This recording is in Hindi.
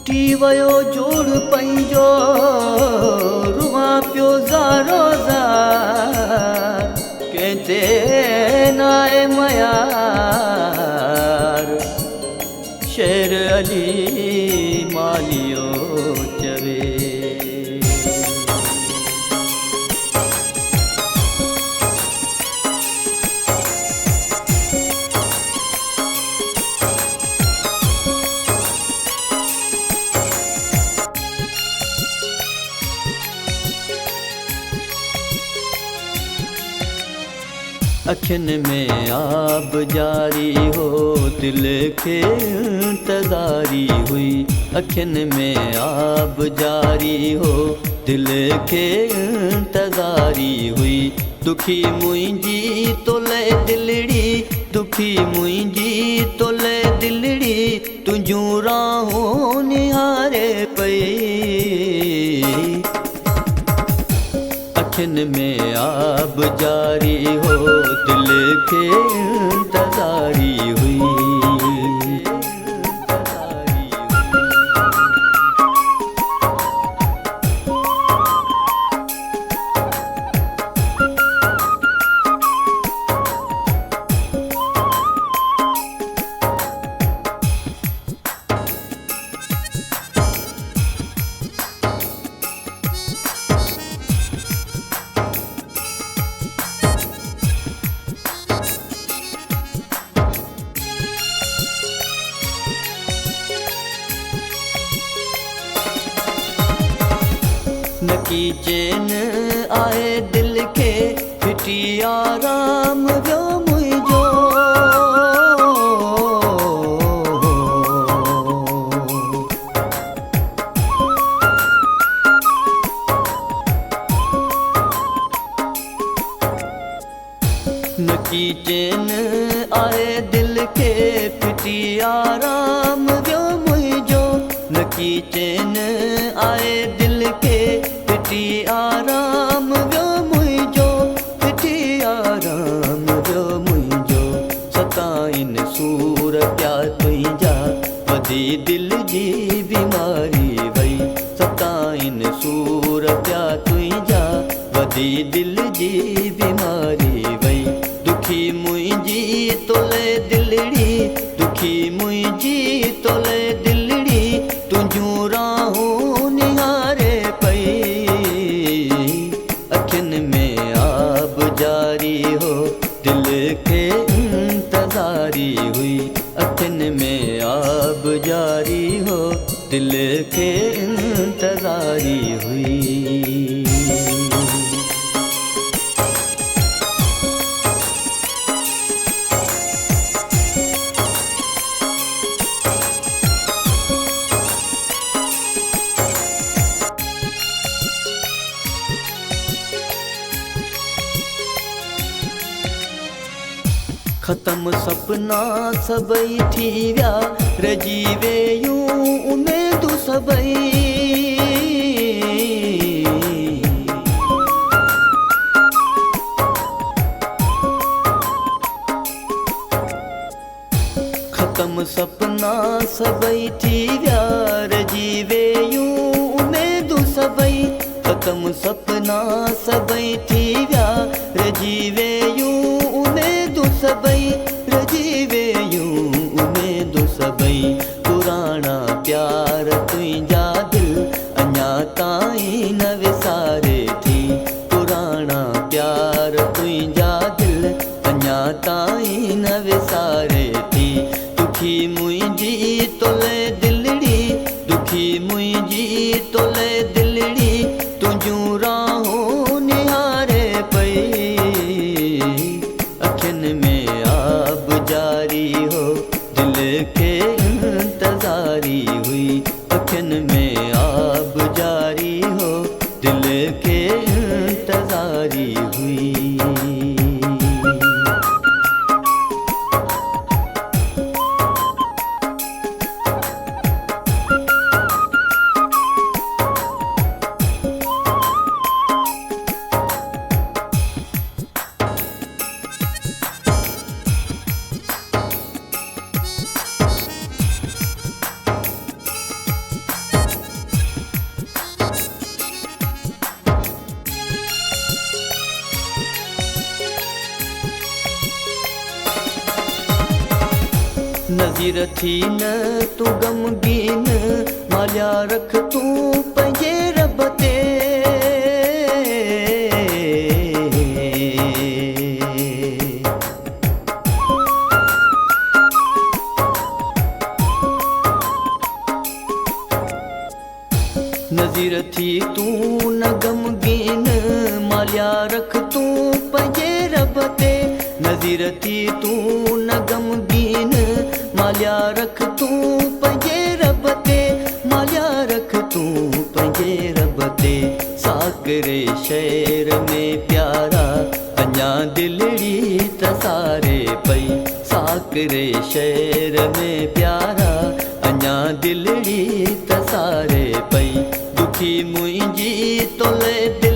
टुटी वयो जोड़ पंहिंजो रुआ पियो ज़ारो ज़ार कंहिं ते नाहे मयार शेर अली मालियो चवे अखियुनि में आब जारी हो दिल खे इंतज़ारी हुई अखियुनि में आब जारी हो दिल खे इंतज़ारी हुई दुखी मुंहिंजी तोले दिलड़ी दुखी मुंहिंजी तोले दिलड़ी तुंहिंजूं राहों निहारे पई अखियुनि में आब जारी हो दिल खे इंतज़ारी हुई नकी चैन आए दिल के फिटी आराम वियो मुंहिंजो नकी चैन आए दिल के फिटी आराम वियो मुंहिंजो नकी चैन आए दिल के फिटी आराम वियो मुंहिंजो फिटी आराम वियो मुंहिंजो सताइन सूर पिया तुंहिंजा वधी दिल जी बीमारी वई सताइन सूर पिया तुंहिंजा वधी दिल जी बीमारी वई दुखी मुंहिंजी तोले दिलड़ी दुखी मुंहिंजी तोले दिलड़ी तुंहिंजूं राहों निहारे पई अखियुनि में आब जारी हो दिल खे इंतज़ारी हुई अखियुनि में आब जारी हो दिल खे इंतज़ारी हुई ख़त्म सपना सबई थी विया रजी वियूं उमेदूं सबई ख़त्म सपना सबई थी विया रजी वियूं उमेदूं सबई ख़त्म सपना सबई थी विया रजी वियूं उमेदूं सबई रजी वियूं उमेदूं सबई पुराणा प्यार तुंहिंजा दिल अञा ताईं न विसारे थी पुराणा प्यार तुंहिंजा दिल अञा ताईं न विसारे थी दुखी मुंहिंजी तोले दिलड़ी दुखी मुंहिंजी तोले दिलड़ी तुंहिंजूं राहों निहारे पई अखियुनि में आब जारी हो दिल खे इंतज़ारी हुई अखियुनि में आब जारी हो दिल खे इंतज़ारी हुई नज़ीर थी न तू गमगीन, मालिया रख तू पंहिंजे रब ते। नज़ीर थी तू न गमगीन, मालिया रख तू पंहिंजे रब ते। नज़ीर थी तू न गमगीन, मालिया रख तू पंहिंजे रब ते। मालिया रख तू पंहिंजे रब ते। साकरे शहर में प्यारा अञा दिलड़ी तसारे पई। साकरे शहर में प्यारा अञा दिलड़ी तसारे पई। दुखी मुंहिंजी तोले दिल